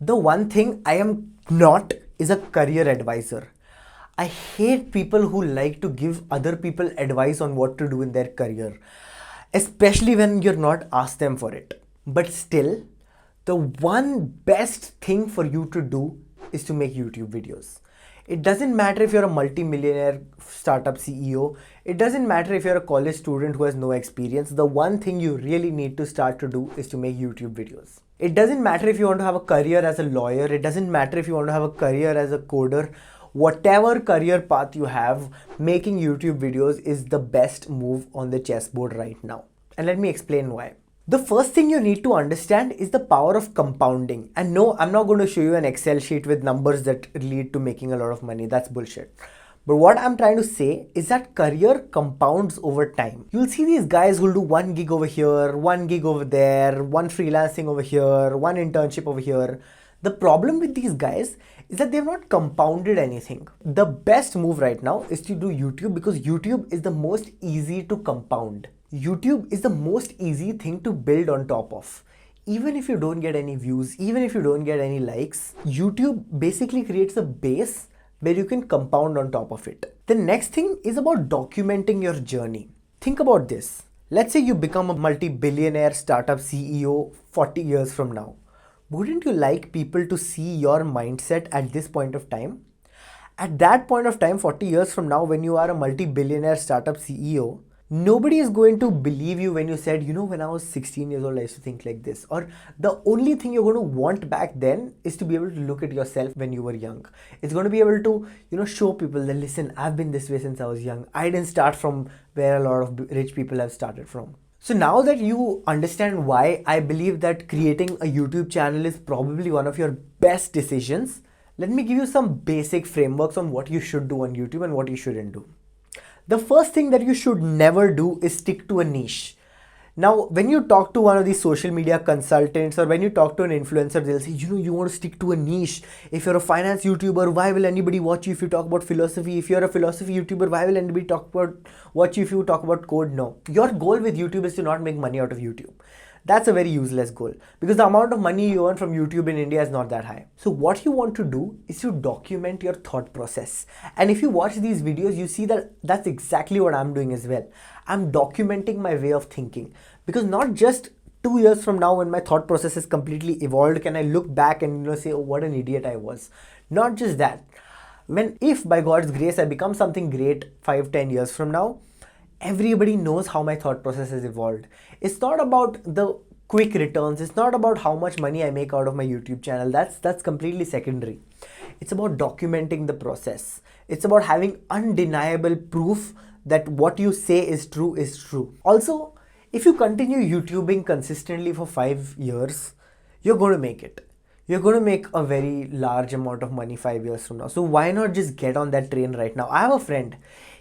The one thing I am not is a career advisor. I hate people who like to give other people advice on what to do in their career, especially when you're not asked them for it. But still, the one best thing for you to do is to make YouTube videos. It doesn't matter if you're a multi-millionaire startup CEO. It doesn't matter if you're a college student who has no experience. The one thing you really need to start to do is to make YouTube videos. It doesn't matter if you want to have a career as a lawyer. It doesn't matter if you want to have a career as a coder. Whatever career path you have, making YouTube videos is the best move on the chessboard right now. And let me explain why. The first thing you need to understand is the power of compounding. And no, I'm not going to show you an Excel sheet with numbers that lead to making a lot of money. That's bullshit. But what I'm trying to say is that career compounds over time. You'll see these guys who'll do 1 gig over here, 1 gig over there, one freelancing over here, one internship over here. The problem with these guys is that they've not compounded anything. The best move right now is to do YouTube because YouTube is the most easy to compound. YouTube is the most easy thing to build on top of. Even if you don't get any views, even if you don't get any likes, YouTube basically creates a base where you can compound on top of it. The next thing is about documenting your journey. Think about this. Let's say you become a multi-billionaire startup CEO 40 years from now. Wouldn't you like people to see your mindset at this point of time? At that point of time, 40 years from now, when you are a multi-billionaire startup CEO, nobody is going to believe you when you said, you know, when I was 16 years old, I used to think like this. Or the only thing you're going to want back then is to be able to look at yourself when you were young. It's going to be able to, show people that, listen, I've been this way since I was young. I didn't start from where a lot of rich people have started from. So now that you understand why I believe that creating a YouTube channel is probably one of your best decisions, let me give you some basic frameworks on what you should do on YouTube and what you shouldn't do. The first thing that you should never do is stick to a niche. Now, when you talk to one of these social media consultants or when you talk to an influencer, they'll say, you want to stick to a niche. If you're a finance YouTuber, why will anybody watch you if you talk about philosophy? If you're a philosophy YouTuber, why will anybody watch you if you talk about code? No. Your goal with YouTube is to not make money out of YouTube. That's a very useless goal because the amount of money you earn from YouTube in India is not that high. So what you want to do is to document your thought process. And if you watch these videos, you see that that's exactly what I'm doing as well. I'm documenting my way of thinking because not just 2 years from now when my thought process is completely evolved, can I look back and say, oh, what an idiot I was. Not just that. If by God's grace I become something great 5-10 years from now, everybody knows how my thought process has evolved. It's not about the quick returns. It's not about how much money I make out of my YouTube channel. That's completely secondary. It's about documenting the process. It's about having undeniable proof that what you say is true. Also, if you continue YouTubing consistently for 5 years, you're going to make it. You're going to make a very large amount of money 5 years from now. So why not just get on that train right now? I have a friend.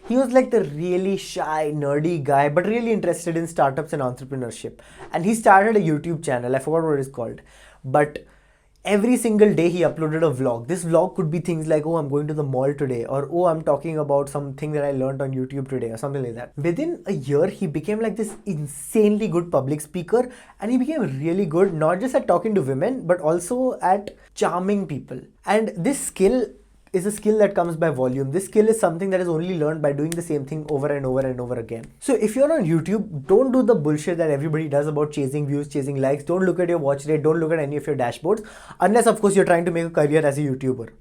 He was like the really shy, nerdy guy, but really interested in startups and entrepreneurship. And he started a YouTube channel. I forgot what it's called. But every single day he uploaded a vlog. This vlog could be things like, oh, I'm going to the mall today. Or, oh, I'm talking about something that I learned on YouTube today or something like that. Within a year, he became like this insanely good public speaker. And he became really good, not just at talking to women, but also at charming people. And this skill is a skill that comes by volume. This skill is something that is only learned by doing the same thing over and over and over again. So if you're on YouTube, don't do the bullshit that everybody does about chasing views, chasing likes. Don't look at your watch rate. Don't look at any of your dashboards. Unless, of course, you're trying to make a career as a YouTuber.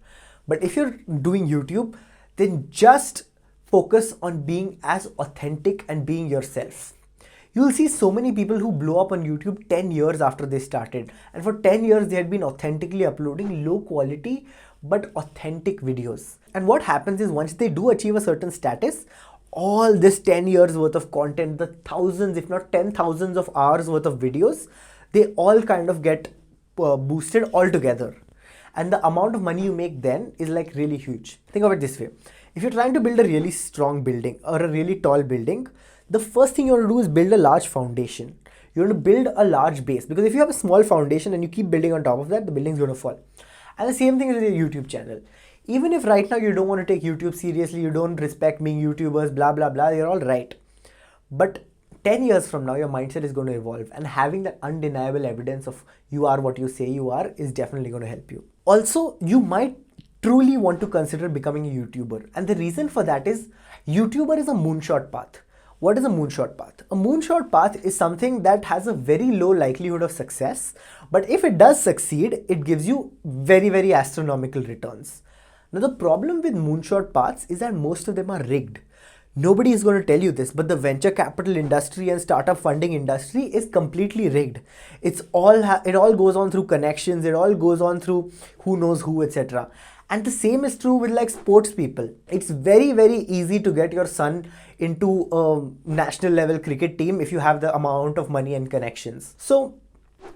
But if you're doing YouTube, then just focus on being as authentic and being yourself. You'll see so many people who blow up on YouTube 10 years after they started. And for 10 years, they had been authentically uploading low quality but authentic videos. And what happens is once they do achieve a certain status, all this 10 years worth of content, the thousands, if not 10,000s of hours worth of videos, they all kind of get boosted all together. And the amount of money you make then is like really huge. Think of it this way. If you're trying to build a really strong building or a really tall building, the first thing you want to do is build a large foundation. You want to build a large base because if you have a small foundation and you keep building on top of that, the building's going to fall. And the same thing is with your YouTube channel. Even if right now you don't want to take YouTube seriously, you don't respect being YouTubers, blah, blah, blah, you're all right. But 10 years from now, your mindset is going to evolve, and having that undeniable evidence of you are what you say you are is definitely going to help you. Also, you might truly want to consider becoming a YouTuber, and the reason for that is YouTuber is a moonshot path. What is a moonshot path? A moonshot path is something that has a very low likelihood of success, but if it does succeed, it gives you very, very astronomical returns. Now, the problem with moonshot paths is that most of them are rigged. Nobody is going to tell you this, but the venture capital industry and startup funding industry is completely rigged. It all goes on through connections. It all goes on through who knows who, etc. And the same is true with like sports people. It's very, very easy to get your son into a national level cricket team if you have the amount of money and connections. So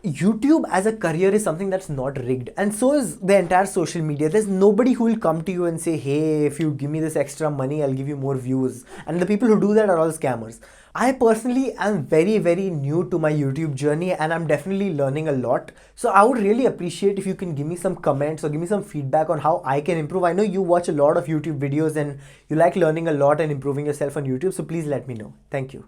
YouTube as a career is something that's not rigged, and so is the entire social media. There's nobody who will come to you and say, hey, if you give me this extra money, I'll give you more views. And the people who do that are all scammers. I personally am very, very new to my YouTube journey, and I'm definitely learning a lot. So I would really appreciate if you can give me some comments or give me some feedback on how I can improve. I know you watch a lot of YouTube videos and you like learning a lot and improving yourself on YouTube, so please let me know. Thank you.